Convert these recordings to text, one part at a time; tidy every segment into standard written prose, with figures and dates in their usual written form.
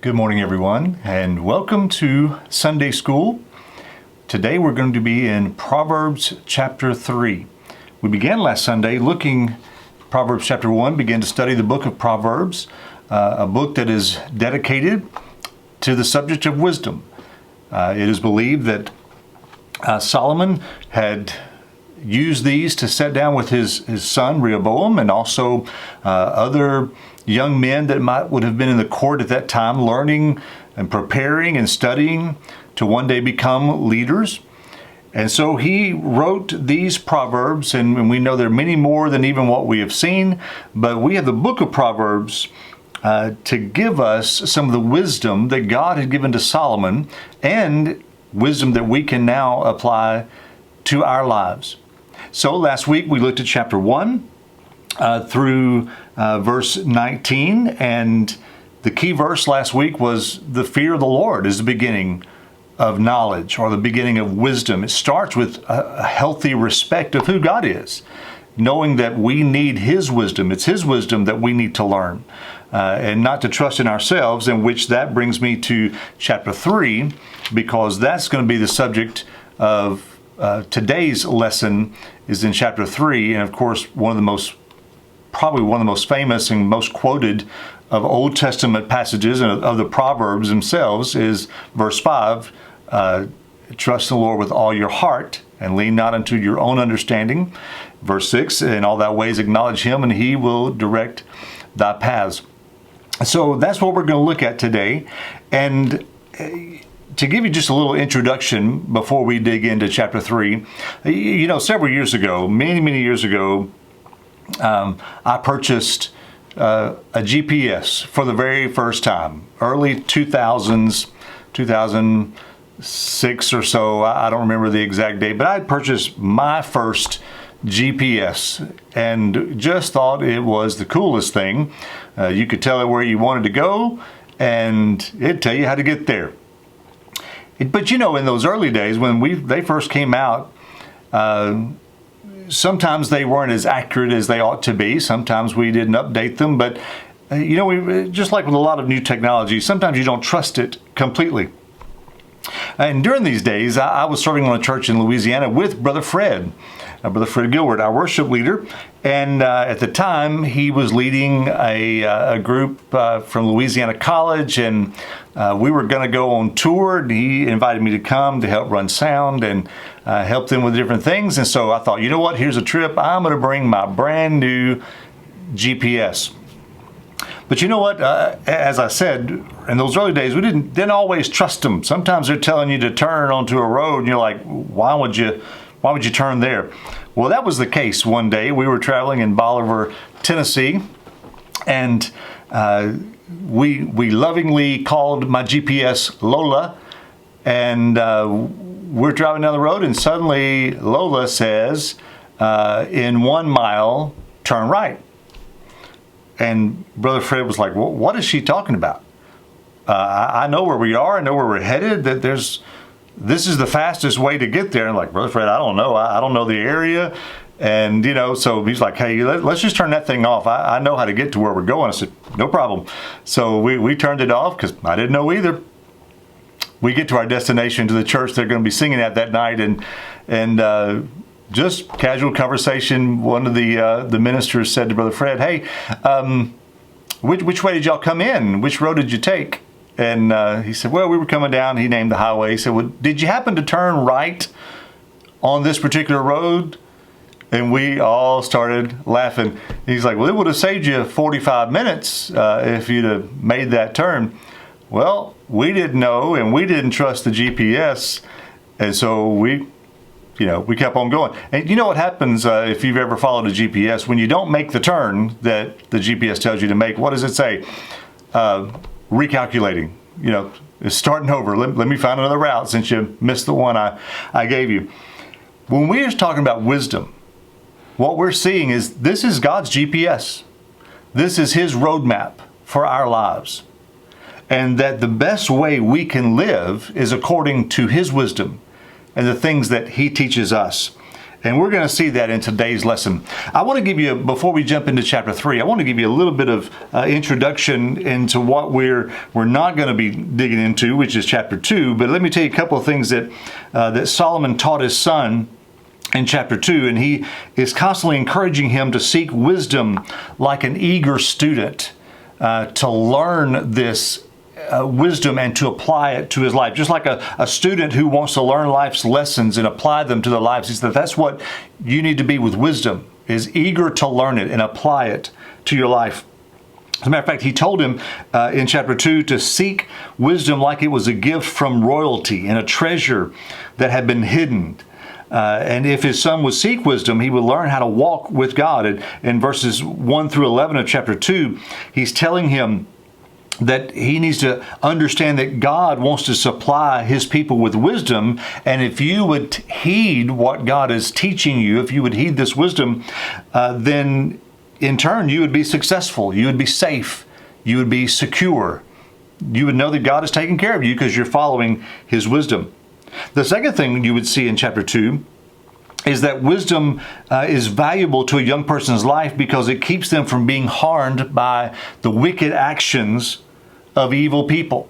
Good morning, everyone, and welcome to Sunday School. Today we're going to be in Proverbs chapter 3. We began last Sunday looking Proverbs chapter 1, began to study the book of Proverbs, a book that is dedicated to the subject of wisdom. It is believed that Solomon had used these to sit down with his son Rehoboam and also other young men that would have been in the court at that time, learning and preparing and studying to one day become leaders. And so he wrote these Proverbs, and we know there are many more than even what we have seen, but we have the book of Proverbs to give us some of the wisdom that God had given to Solomon and wisdom that we can now apply to our lives. So last week we looked at chapter 1 through verse 19, and the key verse last week was the fear of the Lord is the beginning of knowledge or the beginning of wisdom. It starts with a healthy respect of who God is, knowing that we need His wisdom. It's His wisdom that we need to learn and not to trust in ourselves, in which that brings me to chapter 3, because that's going to be the subject of today's lesson is in chapter 3, and of course probably one of the most famous and most quoted of Old Testament passages and of the Proverbs themselves is verse 5, trust in the Lord with all your heart and lean not unto your own understanding. Verse 6, in all thy ways acknowledge Him and He will direct thy paths. So that's what we're going to look at today. And to give you just a little introduction before we dig into chapter 3, several years ago, many years ago, I purchased a GPS for the very first time, early 2000s, 2006 or so. I don't remember the exact date, but I had purchased my first GPS and just thought it was the coolest thing. You could tell it where you wanted to go, and it'd tell you how to get there. But in those early days when they first came out, sometimes they weren't as accurate as they ought to be. Sometimes we didn't update them. But, we just like with a lot of new technology, sometimes you don't trust it completely. And during these days, I was serving on a church in Louisiana with Brother Fred Gilbert, our worship leader. And at the time, he was leading a group from Louisiana College, and we were going to go on tour. And he invited me to come to help run sound and help them with different things. And so I thought, you know what, here's a trip. I'm going to bring my brand new GPS. But you know what, as I said, in those early days, we didn't always trust them. Sometimes they're telling you to turn onto a road, and you're like, why would you turn there? Well, that was the case one day. We were traveling in Bolivar, Tennessee, and we lovingly called my GPS Lola, and we're driving down the road, and suddenly Lola says, in 1 mile, turn right. And Brother Fred was like, well, what is she talking about? I know where we are. I know where we're headed. This is the fastest way to get there. And like, Brother Fred, I don't know. I don't know the area. And, so he's like, hey, let's just turn that thing off. I know how to get to where we're going. I said, no problem. So we turned it off because I didn't know either. We get to our destination, to the church they're going to be singing at that night. And just casual conversation. One of the ministers said to Brother Fred, hey, which way did y'all come in? Which road did you take? And he said, well, we were coming down. He named the highway. He said, well, did you happen to turn right on this particular road? And we all started laughing. He's like, well, it would have saved you 45 minutes if you'd have made that turn. Well, we didn't know, and we didn't trust the GPS. And so we kept on going. And you know what happens if you've ever followed a GPS? When you don't make the turn that the GPS tells you to make, what does it say? Recalculating. It's starting over. Let me find another route since you missed the one I gave you. When we're talking about wisdom, what we're seeing is this is God's GPS. This is His roadmap for our lives. And that the best way we can live is according to His wisdom and the things that He teaches us. And we're going to see that in today's lesson. I want to give you, before we jump into chapter 3, I want to give you a little bit of introduction into what we're not going to be digging into, which is chapter 2. But let me tell you a couple of things that Solomon taught his son in chapter 2, and he is constantly encouraging him to seek wisdom like an eager student, to learn this wisdom and to apply it to his life. Just like a student who wants to learn life's lessons and apply them to their lives. He said that's what you need to be with wisdom, is eager to learn it and apply it to your life. As a matter of fact, he told him in chapter 2 to seek wisdom like it was a gift from royalty and a treasure that had been hidden. And if his son would seek wisdom, he would learn how to walk with God. And in verses 1 through 11 of chapter 2, he's telling him that he needs to understand that God wants to supply his people with wisdom. And if you would heed what God is teaching you, if you would heed this wisdom, then in turn you would be successful. You would be safe. You would be secure. You would know that God is taking care of you because you're following his wisdom. The second thing you would see in chapter 2 is that wisdom is valuable to a young person's life because it keeps them from being harmed by the wicked actions of evil people.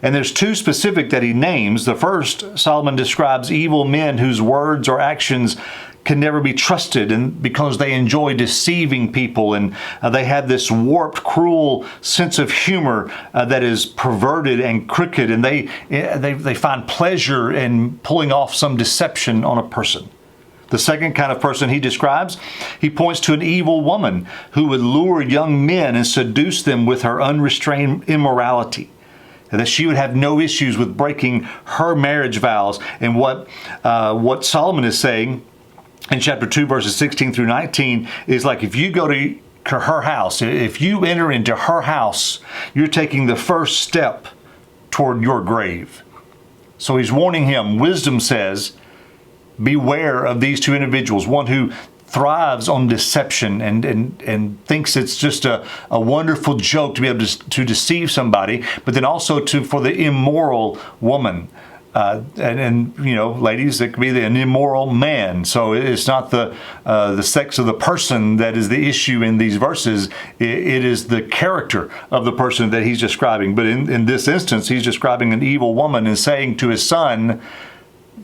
And there's two specific that he names. The first, Solomon describes evil men whose words or actions can never be trusted, and because they enjoy deceiving people, and they have this warped, cruel sense of humor that is perverted and crooked, and they find pleasure in pulling off some deception on a person. The second kind of person he describes, he points to an evil woman who would lure young men and seduce them with her unrestrained immorality. And that she would have no issues with breaking her marriage vows. And what Solomon is saying in chapter 2, verses 16 through 19 is like, if you go to her house, if you enter into her house, you're taking the first step toward your grave. So he's warning him. Wisdom says, beware of these two individuals, one who thrives on deception and thinks it's just a wonderful joke to be able to deceive somebody, but then also for the immoral woman. And you know, ladies, it could be an immoral man. So it's not the sex of the person that is the issue in these verses. It is the character of the person that he's describing. But in this instance, he's describing an evil woman and saying to his son,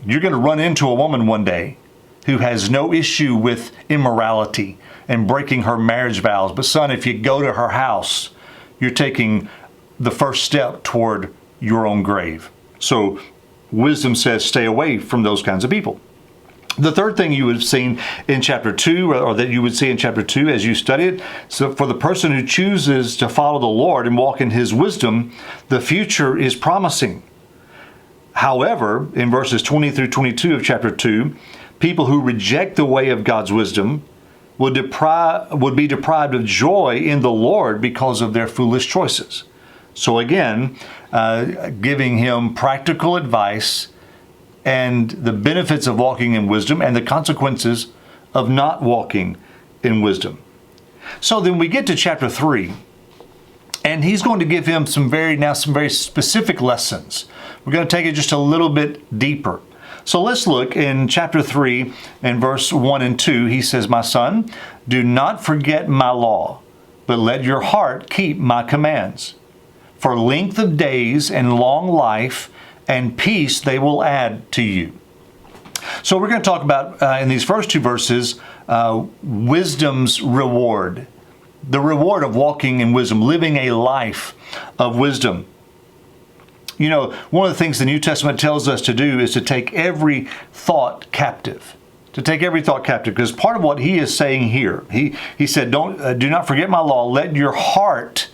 you're going to run into a woman one day who has no issue with immorality and breaking her marriage vows. But son, if you go to her house, you're taking the first step toward your own grave. So wisdom says stay away from those kinds of people. The third thing you would have seen in chapter 2, or that you would see in chapter 2 as you study it, so for the person who chooses to follow the Lord and walk in his wisdom, the future is promising. However, in verses 20 through 22 of chapter 2, people who reject the way of God's wisdom would be deprived of joy in the Lord because of their foolish choices. So again, giving him practical advice and the benefits of walking in wisdom and the consequences of not walking in wisdom. So then we get to chapter 3, and he's going to give him some very specific lessons. We're going to take it just a little bit deeper. So let's look in chapter 3 and verse 1 and 2. He says, my son, do not forget my law, but let your heart keep my commands. For length of days and long life and peace they will add to you. So we're going to talk about, in these first two verses, wisdom's reward. The reward of walking in wisdom, living a life of wisdom. You know, one of the things the New Testament tells us to do is to take every thought captive. To take every thought captive. Because part of what he is saying here, he said, do not forget my law, let your heart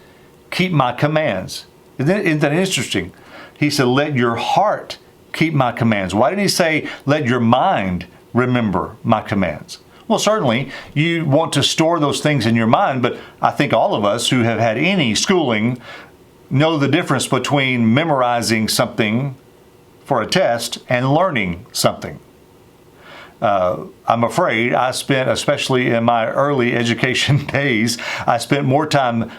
keep my commands. Isn't that interesting? He said, let your heart keep my commands. Why didn't he say, let your mind remember my commands? Well, certainly you want to store those things in your mind, but I think all of us who have had any schooling know the difference between memorizing something for a test and learning something. I'm afraid I spent, especially in my early education days, I spent more time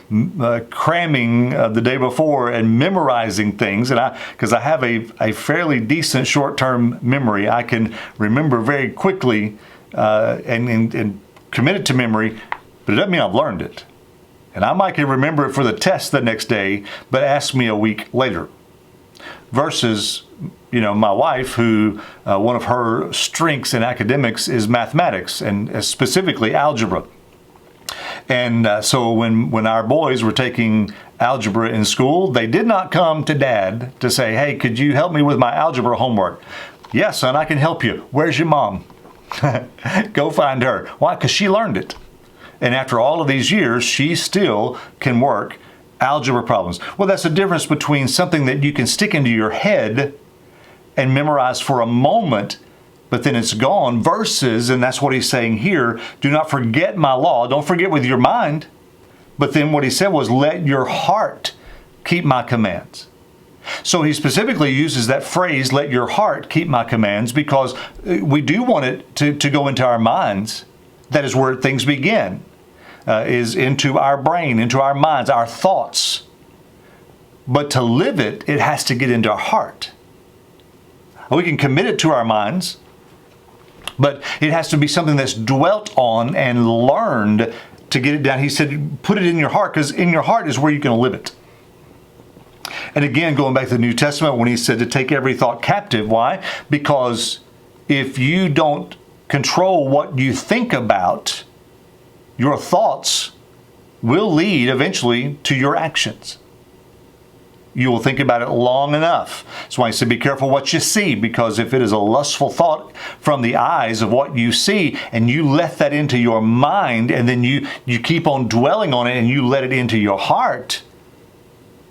cramming the day before and memorizing things. And because I have a fairly decent short-term memory, I can remember very quickly and commit it to memory, but it doesn't mean I've learned it. And I might can remember it for the test the next day, but ask me a week later. Versus, my wife, who one of her strengths in academics is mathematics, and specifically algebra. And so when our boys were taking algebra in school, they did not come to Dad to say, hey, could you help me with my algebra homework? Yes, son, I can help you. Where's your mom? Go find her. Why? Because she learned it. And after all of these years, she still can work algebra problems. Well, that's the difference between something that you can stick into your head and memorize for a moment, but then it's gone, versus, and that's what he's saying here, do not forget my law. Don't forget with your mind. But then what he said was, let your heart keep my commands. So he specifically uses that phrase, let your heart keep my commands, because we do want it to go into our minds. That is where things begin, is into our brain, into our minds, our thoughts. But to live it, it has to get into our heart. We can commit it to our minds, but it has to be something that's dwelt on and learned to get it down. He said, put it in your heart, because in your heart is where you're going to live it. And again, going back to the New Testament, when he said to take every thought captive. Why? Because if you don't control what you think about, your thoughts will lead eventually to your actions. You will think about it long enough. That's why he said, be careful what you see, because if it is a lustful thought from the eyes of what you see, and you let that into your mind, and then you keep on dwelling on it, and you let it into your heart,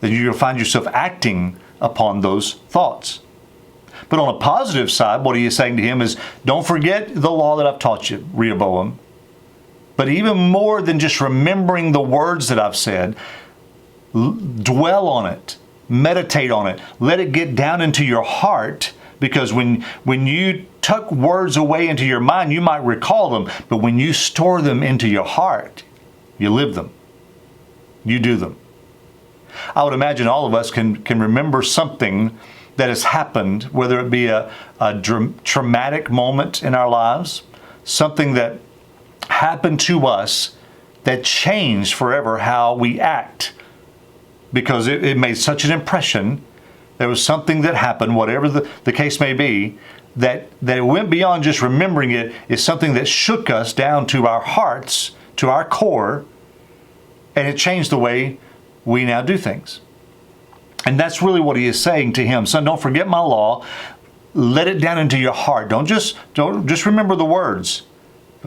then you'll find yourself acting upon those thoughts. But on a positive side, what he is saying to him is, don't forget the law that I've taught you, Rehoboam. But even more than just remembering the words that I've said, dwell on it. Meditate on it. Let it get down into your heart, because when you tuck words away into your mind, you might recall them. But when you store them into your heart, you live them. You do them. I would imagine all of us can remember something that has happened, whether it be a traumatic moment in our lives, something that happened to us that changed forever how we act, because it made such an impression. There was something that happened, whatever the case may be, that it went beyond just remembering it. It's something that shook us down to our hearts, to our core, and it changed the way we now do things. And that's really what he is saying to him. Son, don't forget my law. Let it down into your heart. Don't just remember the words.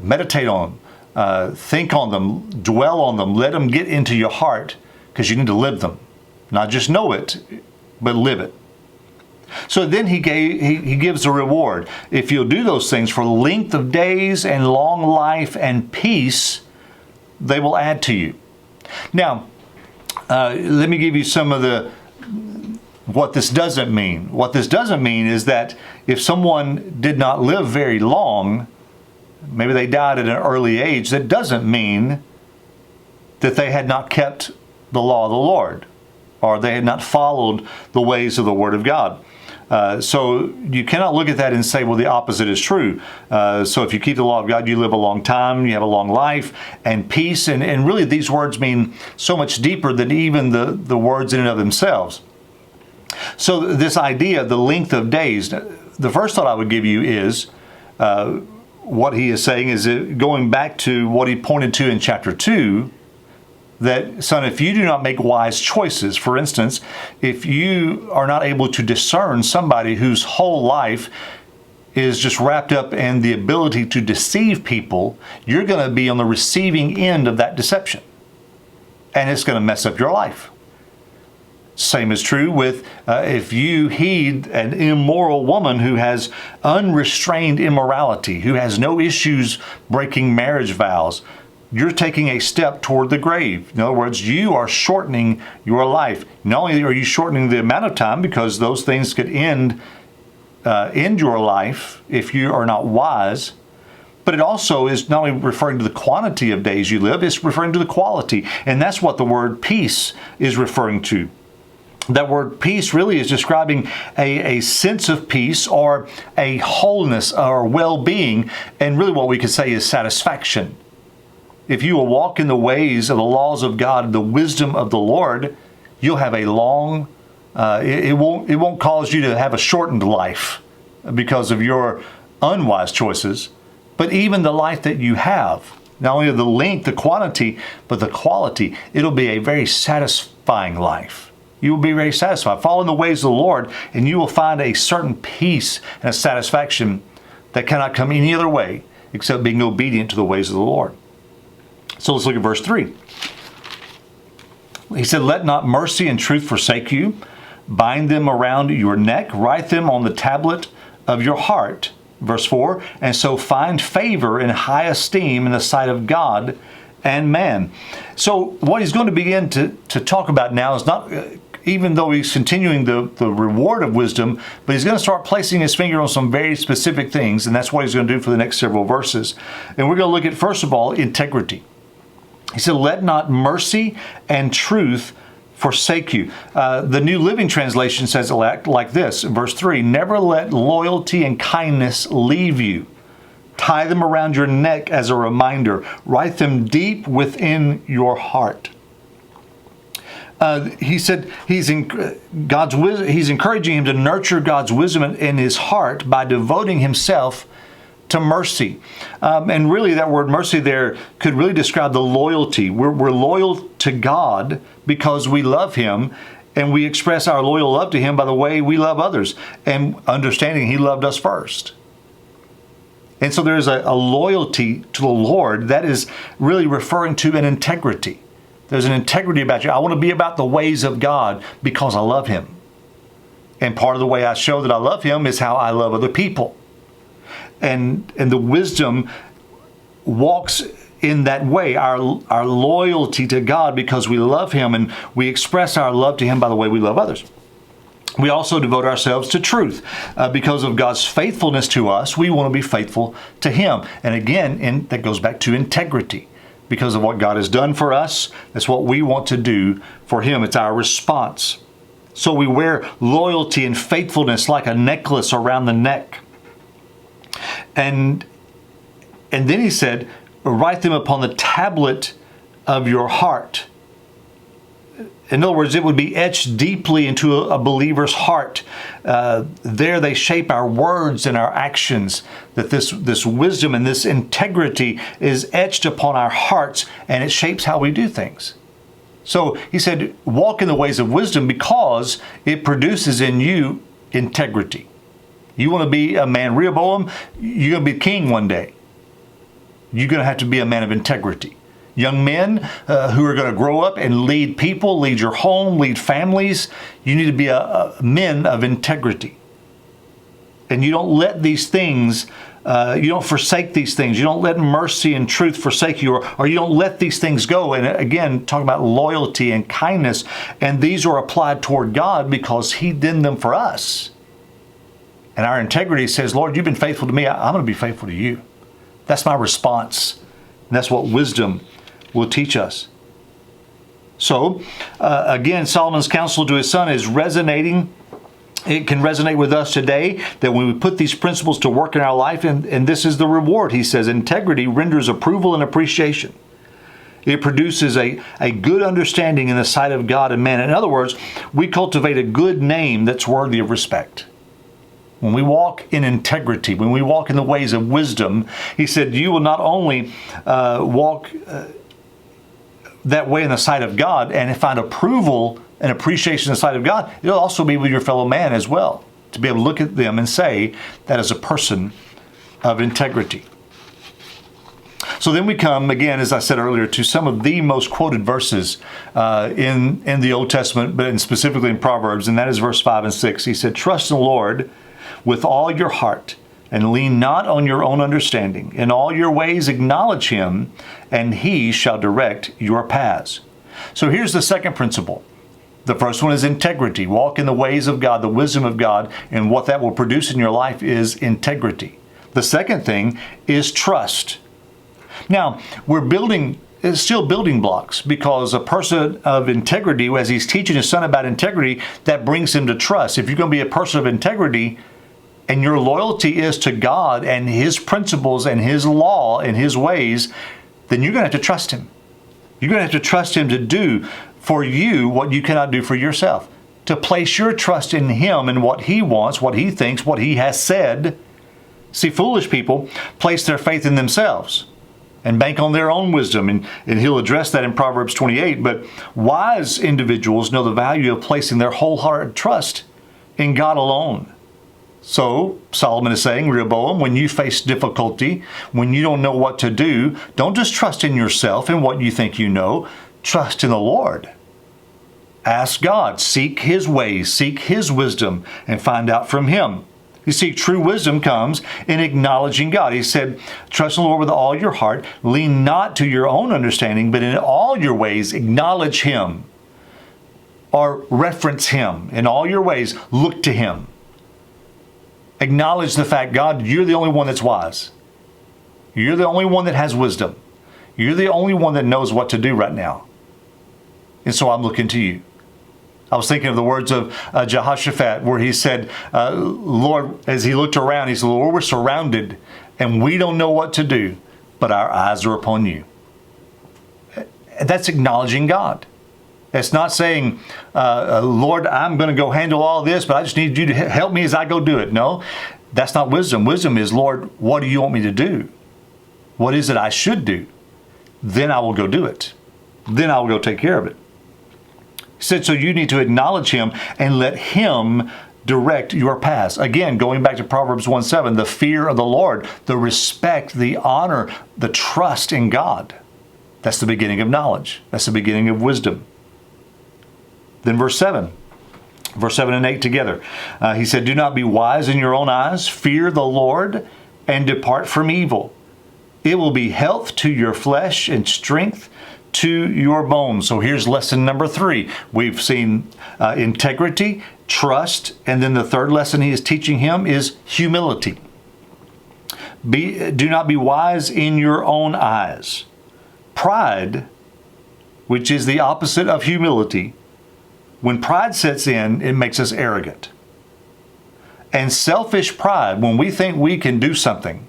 Meditate on them. Think on them. Dwell on them. Let them get into your heart, because you need to live them. Not just know it, but live it. So then he gives a reward. If you'll do those things for length of days and long life and peace, they will add to you. Now, let me give you some of what this doesn't mean. What this doesn't mean is that if someone did not live very long, maybe they died at an early age, that doesn't mean that they had not kept the law of the Lord, or they had not followed the ways of the Word of God. So you cannot look at that and say, well, the opposite is true. So if you keep the law of God, you live a long time, you have a long life and peace. And really these words mean so much deeper than even the words in and of themselves. So this idea, the length of days, the first thought I would give you is, what he is saying is, going back to what he pointed to in chapter 2, that, son, if you do not make wise choices, for instance, if you are not able to discern somebody whose whole life is just wrapped up in the ability to deceive people, you're going to be on the receiving end of that deception. And it's going to mess up your life. Same is true with if you heed an immoral woman who has unrestrained immorality, who has no issues breaking marriage vows. You're taking a step toward the grave. In other words, you are shortening your life. Not only are you shortening the amount of time, because those things could end your life if you are not wise, but it also is not only referring to the quantity of days you live, it's referring to the quality. And that's what the word peace is referring to. That word peace really is describing a sense of peace or a wholeness or well-being, and really what we could say is satisfaction. If you will walk in the ways of the laws of God, the wisdom of the Lord, you'll have a long, it won't cause you to have a shortened life because of your unwise choices, but even the life that you have, not only the length, the quantity, but the quality, it'll be a very satisfying life. You will be very satisfied. Follow in the ways of the Lord, and you will find a certain peace and a satisfaction that cannot come any other way except being obedient to the ways of the Lord. So let's look at verse 3. He said, "Let not mercy and truth forsake you. Bind them around your neck. Write them on the tablet of your heart." Verse 4, "And so find favor and high esteem in the sight of God and man." So what he's going to begin to talk about now is not, even though he's continuing the reward of wisdom, but he's going to start placing his finger on some very specific things, and that's what he's going to do for the next several verses. And we're going to look at, first of all, integrity. He said, "Let not mercy and truth forsake you." The New Living Translation says it like this, in verse 3, "Never let loyalty and kindness leave you. Tie them around your neck as a reminder. Write them deep within your heart." He said he's encouraging him to nurture God's wisdom in his heart by devoting himself to mercy. And really that word mercy there could really describe the loyalty. We're loyal to God because we love Him, and we express our loyal love to Him by the way we love others and understanding He loved us first. And so there's a loyalty to the Lord that is really referring to an integrity. There's an integrity about you. I want to be about the ways of God because I love Him. And part of the way I show that I love Him is how I love other people. And the wisdom walks in that way, our loyalty to God because we love Him, and we express our love to Him by the way we love others. We also devote ourselves to truth. Because of God's faithfulness to us, we want to be faithful to Him. And again, that goes back to integrity. Because of what God has done for us, that's what we want to do for Him. It's our response. So we wear loyalty and faithfulness like a necklace around the neck. And then he said, write them upon the tablet of your heart. In other words, it would be etched deeply into a believer's heart. There they shape our words and our actions, that this wisdom and this integrity is etched upon our hearts, and it shapes how we do things. So he said, walk in the ways of wisdom because it produces in you integrity. You want to be a man, Rehoboam, you're going to be king one day. You're going to have to be a man of integrity. Young men who are going to grow up and lead people, lead your home, lead families, you need to be a men of integrity. And you don't let these things, you don't forsake these things. You don't let mercy and truth forsake you, or you don't let these things go. And again, talking about loyalty and kindness, and these are applied toward God because He did them for us. And our integrity says, Lord, you've been faithful to me. I'm going to be faithful to you. That's my response. And that's what wisdom will teach us. So, again, Solomon's counsel to his son is resonating. It can resonate with us today that when we put these principles to work in our life, and this is the reward, he says, integrity renders approval and appreciation. It produces a good understanding in the sight of God and man. In other words, we cultivate a good name that's worthy of respect. When we walk in integrity, when we walk in the ways of wisdom, he said, you will not only walk that way in the sight of God and find approval and appreciation in the sight of God, it'll also be with your fellow man as well, to be able to look at them and say, that is a person of integrity. So then we come, again, as I said earlier, to some of the most quoted verses in the Old Testament, but specifically in Proverbs, and that is verse 5 and 6. He said, trust in the Lord with all your heart, and lean not on your own understanding. In all your ways acknowledge Him, and He shall direct your paths. So here's the second principle. The first one is integrity. Walk in the ways of God, the wisdom of God, and what that will produce in your life is integrity. The second thing is trust. Now, we're building it's still building blocks, because a person of integrity, as he's teaching his son about integrity, that brings him to trust. If you're going to be a person of integrity and your loyalty is to God and his principles and his law and his ways, then you're going to have to trust him. You're going to have to trust him to do for you what you cannot do for yourself. To place your trust in him and what he wants, what he thinks, what he has said. See, foolish people place their faith in themselves and bank on their own wisdom. And he'll address that in Proverbs 28. But wise individuals know the value of placing their wholehearted trust in God alone. So Solomon is saying, Rehoboam, when you face difficulty, when you don't know what to do, don't just trust in yourself and what you think you know. Trust in the Lord. Ask God, seek his ways, seek his wisdom, and find out from him. You see, true wisdom comes in acknowledging God. He said, trust in the Lord with all your heart. Lean not to your own understanding, but in all your ways acknowledge him. Or reference him. In all your ways, look to him. Acknowledge the fact, God, you're the only one that's wise. You're the only one that has wisdom. You're the only one that knows what to do right now. And so I'm looking to you. I was thinking of the words of Jehoshaphat, where he said, Lord, as he looked around, he said, Lord, we're surrounded and we don't know what to do, but our eyes are upon you. That's acknowledging God. It's not saying, Lord, I'm going to go handle all this, but I just need you to help me as I go do it. No, that's not wisdom. Wisdom is, Lord, what do you want me to do? What is it I should do? Then I will go do it. Then I will go take care of it. He said, so you need to acknowledge him and let him direct your paths. Again, going back to Proverbs 1:7, the fear of the Lord, the respect, the honor, the trust in God. That's the beginning of knowledge. That's the beginning of wisdom. Then verse 7 and 8 together. He said, do not be wise in your own eyes. Fear the Lord and depart from evil. It will be health to your flesh and strength to your bones. So here's lesson number 3. We've seen integrity, trust, and then the third lesson he is teaching him is humility. Do not be wise in your own eyes. Pride, which is the opposite of humility, when pride sets in, it makes us arrogant. And selfish pride, when we think we can do something,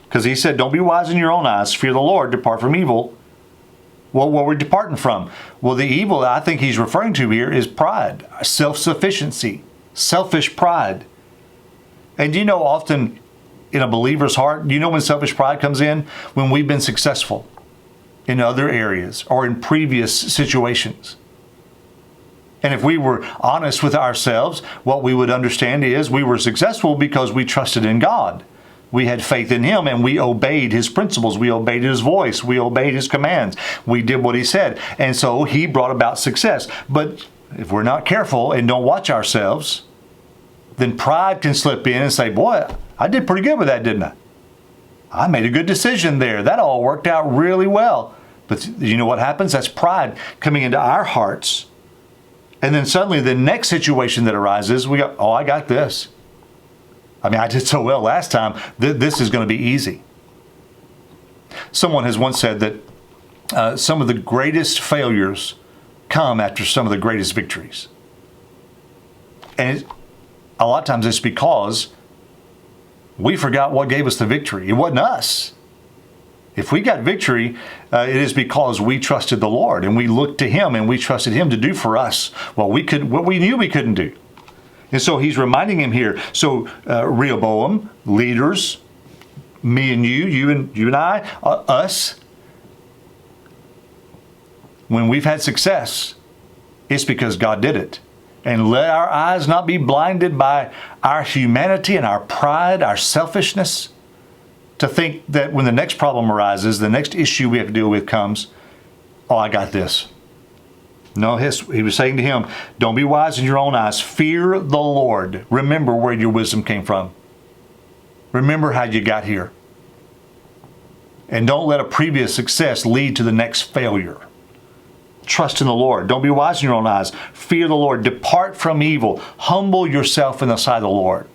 because he said, don't be wise in your own eyes, fear the Lord, depart from evil. Well, what we're departing from? Well, the evil that I think he's referring to here is pride, self-sufficiency, selfish pride. And do you know, often in a believer's heart, do you know when selfish pride comes in? When we've been successful in other areas or in previous situations. And if we were honest with ourselves, what we would understand is we were successful because we trusted in God. We had faith in him and we obeyed his principles. We obeyed his voice. We obeyed his commands. We did what he said. And so he brought about success. But if we're not careful and don't watch ourselves, then pride can slip in and say, boy, I did pretty good with that, didn't I? I made a good decision there. That all worked out really well. But you know what happens? That's pride coming into our hearts. And then suddenly the next situation that arises, we go, oh, I got this. I mean, I did so well last time, this is going to be easy. Someone has once said that some of the greatest failures come after some of the greatest victories. And a lot of times it's because we forgot what gave us the victory. It wasn't us. If we got victory, it is because we trusted the Lord and we looked to him and we trusted him to do for us what we knew we couldn't do. And so he's reminding him here. So Rehoboam, leaders, me and you and I, us, when we've had success, it's because God did it. And let our eyes not be blinded by our humanity and our pride, our selfishness, to think that when the next problem arises, the next issue we have to deal with comes, oh, I got this. No, he was saying to him, don't be wise in your own eyes. Fear the Lord. Remember where your wisdom came from. Remember how you got here. And don't let a previous success lead to the next failure. Trust in the Lord. Don't be wise in your own eyes. Fear the Lord. Depart from evil. Humble yourself in the sight of the Lord.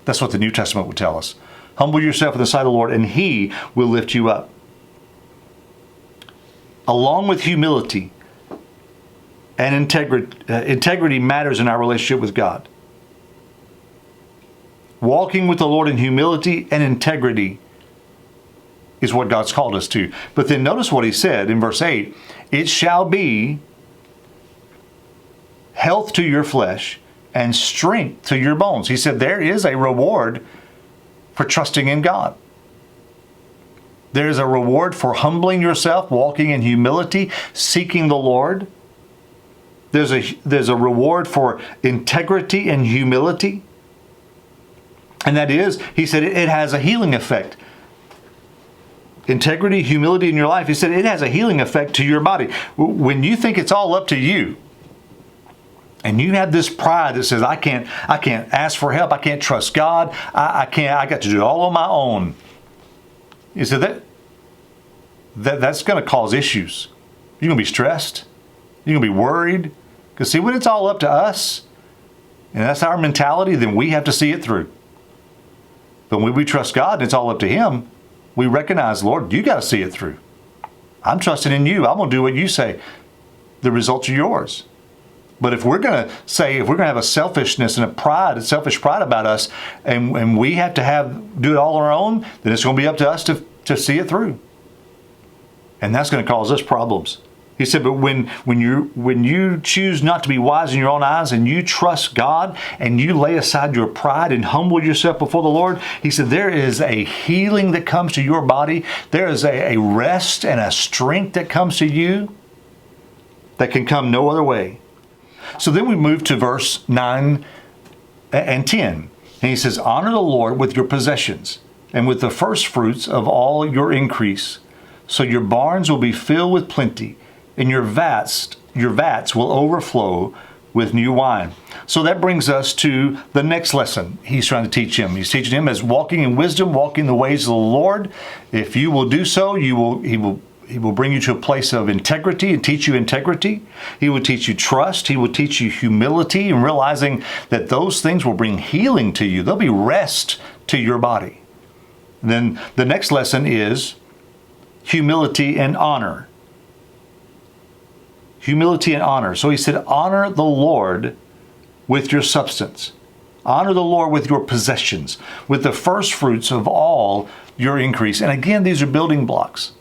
That's what the New Testament would tell us. Humble yourself in the sight of the Lord, and he will lift you up. along with humility and integrity. Integrity matters in our relationship with God. Walking with the Lord in humility and integrity is what God's called us to. But then notice what he said in verse 8. It shall be health to your flesh and strength to your bones. He said there is a reward for trusting in God. There is a reward for humbling yourself, walking in humility, seeking the Lord. There's a reward for integrity and humility. And that is, he said, it has a healing effect. Integrity, humility in your life, he said, it has a healing effect to your body. When you think it's all up to you, and you have this pride that says, I can't ask for help, I can't trust God, I got to do it all on my own. He said that's going to cause issues. You're going to be stressed. You're going to be worried. Because see, when it's all up to us, and that's our mentality, then we have to see it through. But when we trust God and it's all up to Him, we recognize, Lord, you got to see it through. I'm trusting in you. I'm going to do what you say. The results are yours. But if we're going to have a selfishness and a selfish pride about us, and we have to do it all on our own, then it's going to be up to us to see it through. And that's going to cause us problems. He said, but when you choose not to be wise in your own eyes and you trust God and you lay aside your pride and humble yourself before the Lord, he said, there is a healing that comes to your body. There is a rest and a strength that comes to you that can come no other way. So then we move to verse 9 and 10. And he says, honor the Lord with your possessions and with the first fruits of all your increase. So your barns will be filled with plenty, and your vats will overflow with new wine. So that brings us to the next lesson he's trying to teach him. He's teaching him as walking in wisdom, walking the ways of the Lord. If you will do so, he will bring you to a place of integrity and teach you integrity. He will teach you trust. He will teach you humility and realizing that those things will bring healing to you. There'll be rest to your body. And then the next lesson is humility and honor. Humility and honor. So he said, honor the Lord with your substance. Honor the Lord with your possessions, with the first fruits of all your increase. And again, these are building blocks.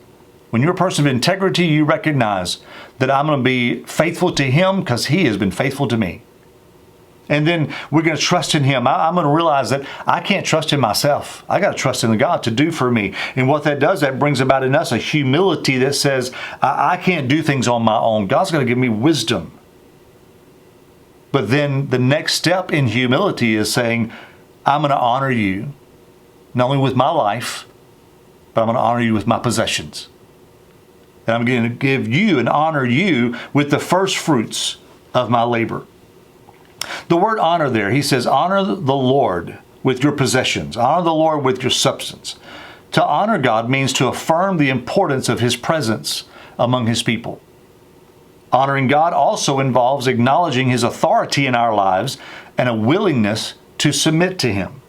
When you're a person of integrity, you recognize that I'm going to be faithful to Him because He has been faithful to me. And then we're going to trust in Him. I'm going to realize that I can't trust in myself. I got to trust in God to do for me. And what that does, that brings about in us a humility that says, I can't do things on my own. God's going to give me wisdom. But then the next step in humility is saying, I'm going to honor you, not only with my life, but I'm going to honor you with my possessions. And I'm going to give you and honor you with the first fruits of my labor. The word honor there, he says, honor the Lord with your possessions. Honor the Lord with your substance. To honor God means to affirm the importance of His presence among His people. Honoring God also involves acknowledging His authority in our lives and a willingness to submit to Him.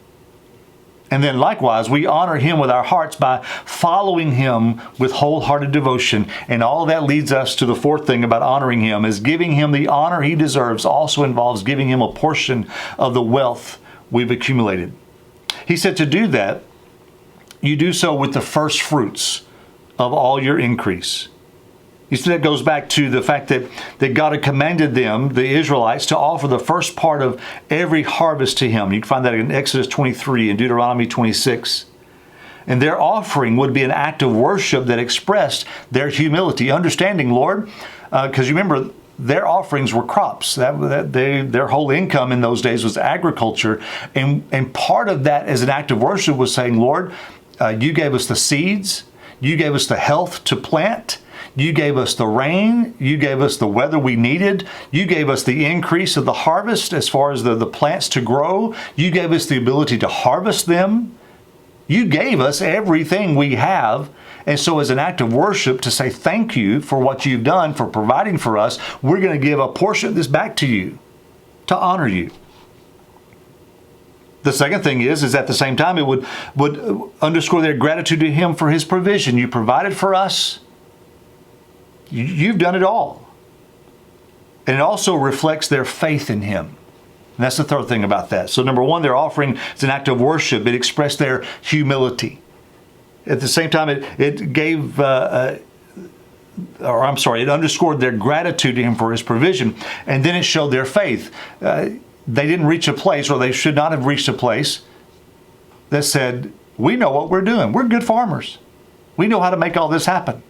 And then likewise, we honor Him with our hearts by following Him with wholehearted devotion. And all that leads us to the fourth thing about honoring Him is giving Him the honor He deserves also involves giving Him a portion of the wealth we've accumulated. He said to do that, you do so with the first fruits of all your increase. You see, that goes back to the fact that God had commanded them, the Israelites, to offer the first part of every harvest to Him. You can find that in Exodus 23 and Deuteronomy 26. And their offering would be an act of worship that expressed their humility, understanding, Lord, because you remember, their offerings were crops. Their whole income in those days was agriculture. And part of that as an act of worship was saying, Lord, you gave us the seeds. You gave us the health to plant. You gave us the rain. You gave us the weather we needed. You gave us the increase of the harvest as far as the plants to grow. You gave us the ability to harvest them. You gave us everything we have. And so as an act of worship to say thank you for what you've done, for providing for us, we're going to give a portion of this back to you to honor you. The second thing is at the same time, it would underscore their gratitude to Him for His provision. You provided for us. You've done it all. And it also reflects their faith in Him. And that's the third thing about that. So number one, their offering is an act of worship. It expressed their humility. At the same time, it gave, it underscored their gratitude to Him for His provision. And then it showed their faith. They didn't reach a place, or they should not have reached a place that said, we know what we're doing. We're good farmers. We know how to make all this happen.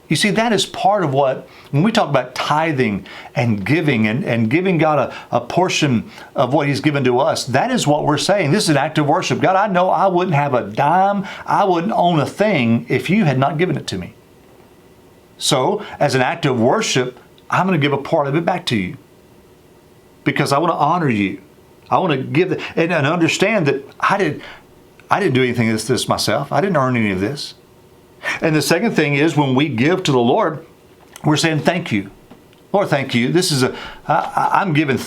You see, that is part of what, when we talk about tithing and giving God a portion of what He's given to us, that is what we're saying. This is an act of worship. God, I know I wouldn't have a dime, I wouldn't own a thing if you had not given it to me. So, as an act of worship, I'm going to give a part of it back to you because I want to honor you. I want to give and understand that I didn't do anything of this myself. I didn't earn any of this. And the second thing is, when we give to the Lord, we're saying thank you. Lord, thank you. This is I'm giving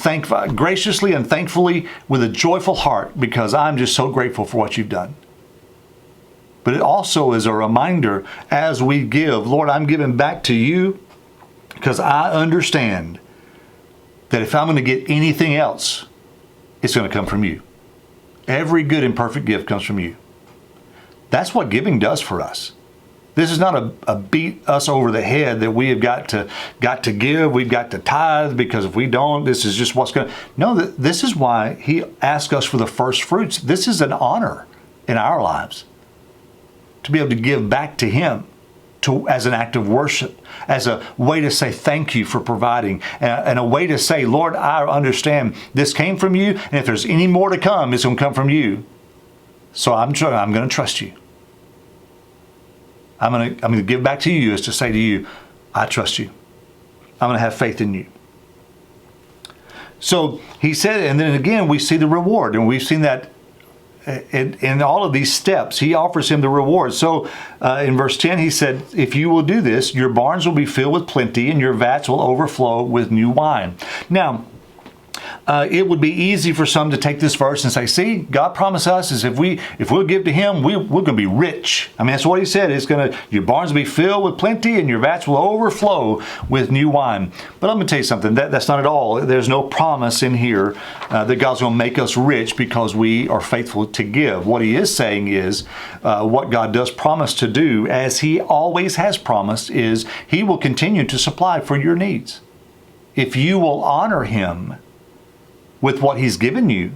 graciously and thankfully with a joyful heart because I'm just so grateful for what you've done. But it also is a reminder as we give, Lord, I'm giving back to you because I understand that if I'm going to get anything else, it's going to come from you. Every good and perfect gift comes from you. That's what giving does for us. This is not a beat us over the head that we have got to give. We've got to tithe because if we don't, this is just what's going to. No, this is why He asked us for the first fruits. This is an honor in our lives to be able to give back to Him as an act of worship, as a way to say thank you for providing, and a way to say, Lord, I understand this came from you, and if there's any more to come, it's going to come from you. So I'm going to trust you. I'm going to give back to you as to say to you, I trust you. I'm going to have faith in you. So He said, and then again, we see the reward, and we've seen that in all of these steps. He offers him the reward. So in verse 10, He said, if you will do this, your barns will be filled with plenty, and your vats will overflow with new wine. Now, it would be easy for some to take this verse and say, see, God promised us is if we'll give to Him, we're going to be rich. I mean, that's what He said. Your barns will be filled with plenty and your vats will overflow with new wine. But I'm going to tell you something. That's not at all. There's no promise in here that God's going to make us rich because we are faithful to give. What He is saying is what God does promise to do, as He always has promised, is He will continue to supply for your needs. If you will honor Him with what He's given you,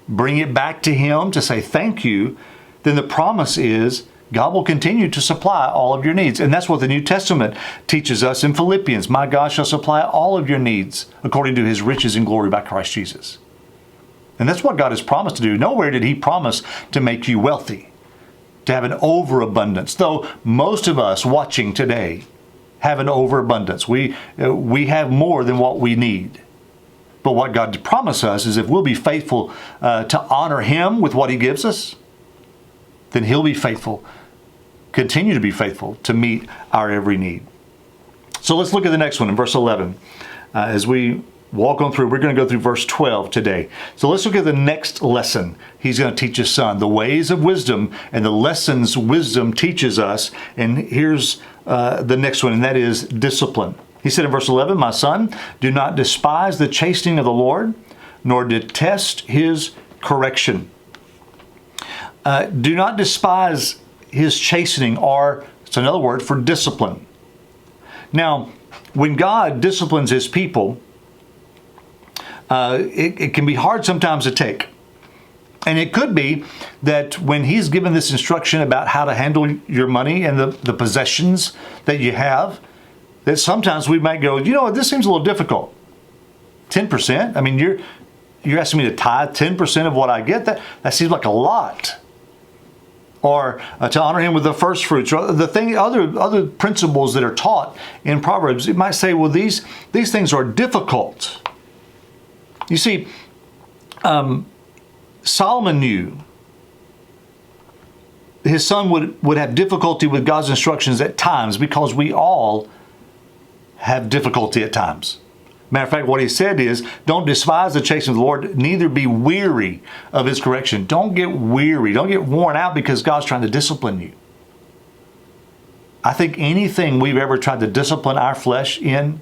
bring it back to Him to say thank you, then the promise is God will continue to supply all of your needs. And that's what the New Testament teaches us in Philippians. My God shall supply all of your needs according to His riches and glory by Christ Jesus. And that's what God has promised to do. Nowhere did He promise to make you wealthy, to have an overabundance. Though most of us watching today have an overabundance. We have more than what we need. But what God promised us is if we'll be faithful to honor Him with what He gives us, then He'll be faithful, continue to be faithful to meet our every need. So let's look at the next one in verse 11. As we walk on through, we're going to go through verse 12 today. So let's look at the next lesson He's going to teach His Son, the ways of wisdom and the lessons wisdom teaches us. And here's the next one, and that is discipline. He said in verse 11, my son, do not despise the chastening of the Lord, nor detest His correction. Do not despise His chastening, or it's another word for discipline. Now, when God disciplines His people, it can be hard sometimes to take. And it could be that when He's given this instruction about how to handle your money and the possessions that you have, that sometimes we might go, you know what, this seems a little difficult. 10%? I mean, you're asking me to tithe 10% of what I get? That seems like a lot. Or to honor Him with the first fruits, or other principles that are taught in Proverbs. It might say, well, these things are difficult. You see, Solomon knew his son would have difficulty with God's instructions at times, because we all have difficulty at times. Matter of fact, what he said is, don't despise the chastening of the Lord, neither be weary of His correction. Don't get weary. Don't get worn out because God's trying to discipline you. I think anything we've ever tried to discipline our flesh in,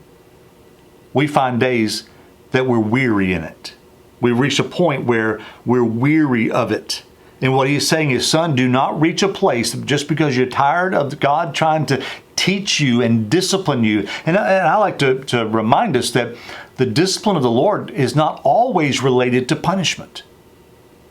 we find days that we're weary in it. We reach a point where we're weary of it. And what he's saying is, son, do not reach a place just because you're tired of God trying to teach you and discipline you. And I like to remind us that the discipline of the Lord is not always related to punishment.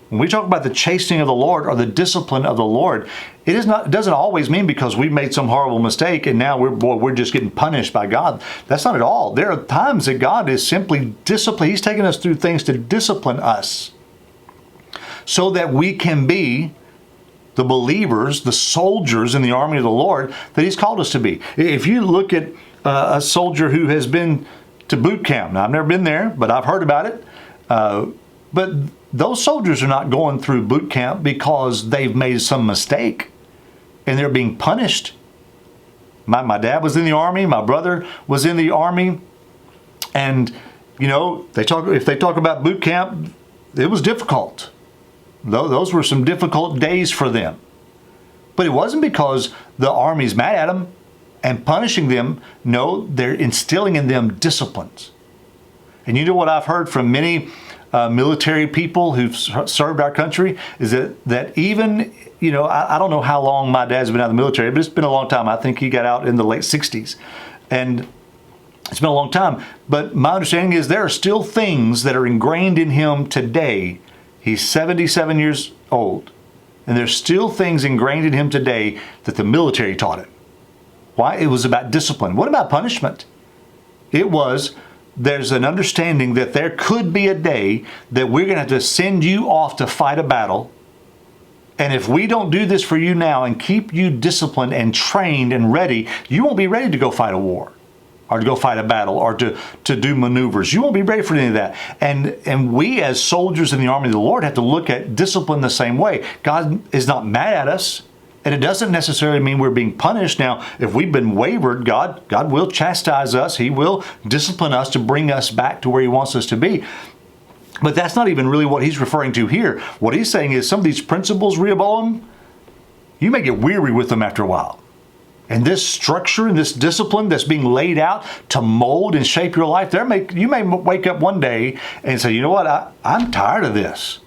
When we talk about the chastening of the Lord or the discipline of the Lord, it doesn't always mean because we made some horrible mistake and now we're just getting punished by God. That's not at all. There are times that God is simply disciplining. He's taking us through things to discipline us so that we can be the believers, the soldiers in the army of the Lord that He's called us to be. If you look at a soldier who has been to boot camp, now I've never been there, but I've heard about it. But those soldiers are not going through boot camp because they've made some mistake and they're being punished. My dad was in the Army. My brother was in the Army. And, if they talk about boot camp, it was difficult. Those were some difficult days for them. But it wasn't because the Army's mad at them and punishing them. No, they're instilling in them disciplines. And you know what I've heard from many military people who've served our country is that even, I don't know how long my dad's been out of the military, but it's been a long time. I think he got out in the late 60s. And it's been a long time. But my understanding is there are still things that are ingrained in him today. He's 77 years old. And there's still things ingrained in him today that the military taught him. Why? It was about discipline. What about punishment? There's an understanding that there could be a day that we're going to have to send you off to fight a battle. And if we don't do this for you now and keep you disciplined and trained and ready, you won't be ready to go fight a war or to go fight a battle or to do maneuvers. You won't be ready for any of that. And we as soldiers in the army of the Lord have to look at discipline the same way. God is not mad at us. And it doesn't necessarily mean we're being punished. Now, if we've been wavered, God will chastise us. He will discipline us to bring us back to where He wants us to be. But that's not even really what He's referring to here. What He's saying is some of these principles, Rehoboam, you may get weary with them after a while. And this structure and this discipline that's being laid out to mold and shape your life, you may wake up one day and say, you know what, I'm tired of this.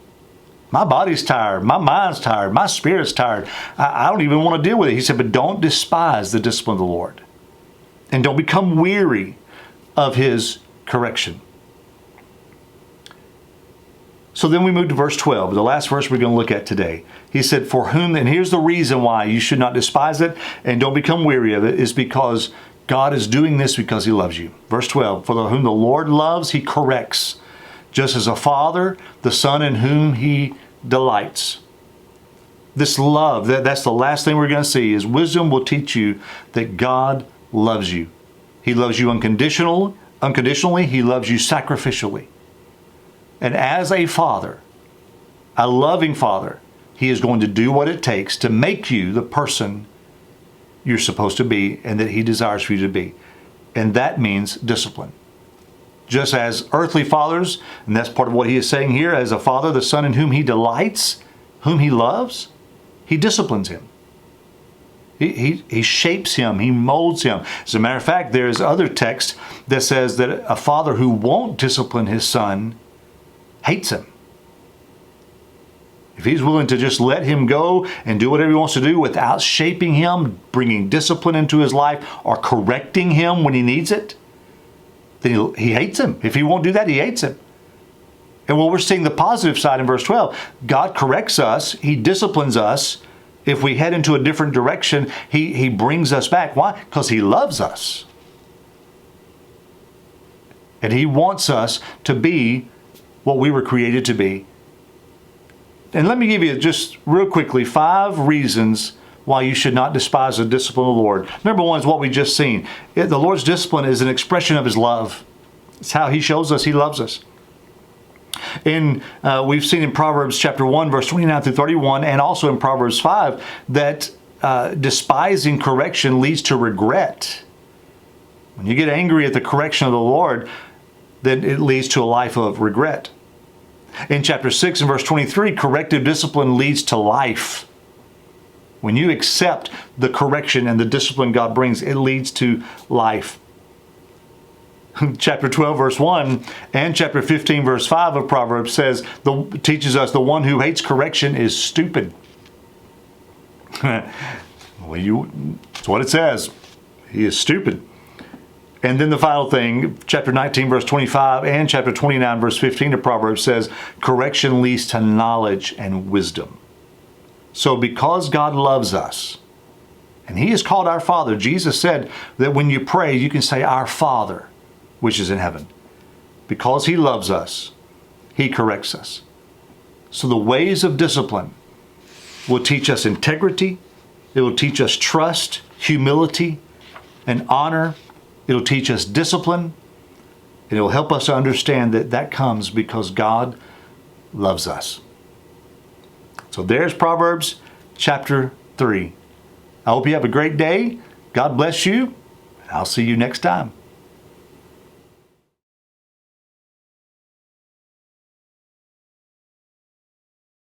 My body's tired. My mind's tired. My spirit's tired. I don't even want to deal with it. He said, but don't despise the discipline of the Lord. And don't become weary of His correction. So then we move to verse 12, the last verse we're going to look at today. He said, for whom, and here's the reason why you should not despise it and don't become weary of it, is because God is doing this because He loves you. Verse 12, for whom the Lord loves, He corrects, just as a father, the son in whom He delights. This love, that's the last thing we're going to see, is wisdom will teach you that God loves you. He loves you unconditionally. He loves you sacrificially. And as a father, a loving father, He is going to do what it takes to make you the person you're supposed to be and that He desires for you to be. And that means discipline. Just as earthly fathers, and that's part of what He is saying here, as a father, the son in whom He delights, whom He loves, He disciplines him. He shapes him. He molds him. As a matter of fact, there is other text that says that a father who won't discipline his son hates him. If he's willing to just let him go and do whatever he wants to do without shaping him, bringing discipline into his life, or correcting him when he needs it, then he hates him. If he won't do that, he hates him. And what we're seeing the positive side in verse 12, God corrects us. He disciplines us. If we head into a different direction, He brings us back. Why? Because He loves us. And He wants us to be what we were created to be. And let me give you just real quickly 5 reasons why you should not despise the discipline of the Lord. Number 1 is what we just seen. The Lord's discipline is an expression of His love. It's how He shows us He loves us. And we've seen in Proverbs chapter 1, verse 29 through 31, and also in Proverbs 5, that despising correction leads to regret. When you get angry at the correction of the Lord, then it leads to a life of regret. In chapter 6 and verse 23, corrective discipline leads to life. When you accept the correction and the discipline God brings, it leads to life. Chapter 12, verse 1 and chapter 15, verse 5 of Proverbs teaches us the one who hates correction is stupid. That's what it says. He is stupid. And then the final thing, chapter 19, verse 25 and chapter 29, verse 15 of Proverbs says, correction leads to knowledge and wisdom. So because God loves us, and He is called our Father, Jesus said that when you pray, you can say, Our Father, which is in heaven. Because He loves us, He corrects us. So the ways of discipline will teach us integrity. It will teach us trust, humility, and honor. It will teach us discipline. And it will help us to understand that that comes because God loves us. So there's Proverbs chapter 3. I hope you have a great day. God bless you. I'll see you next time.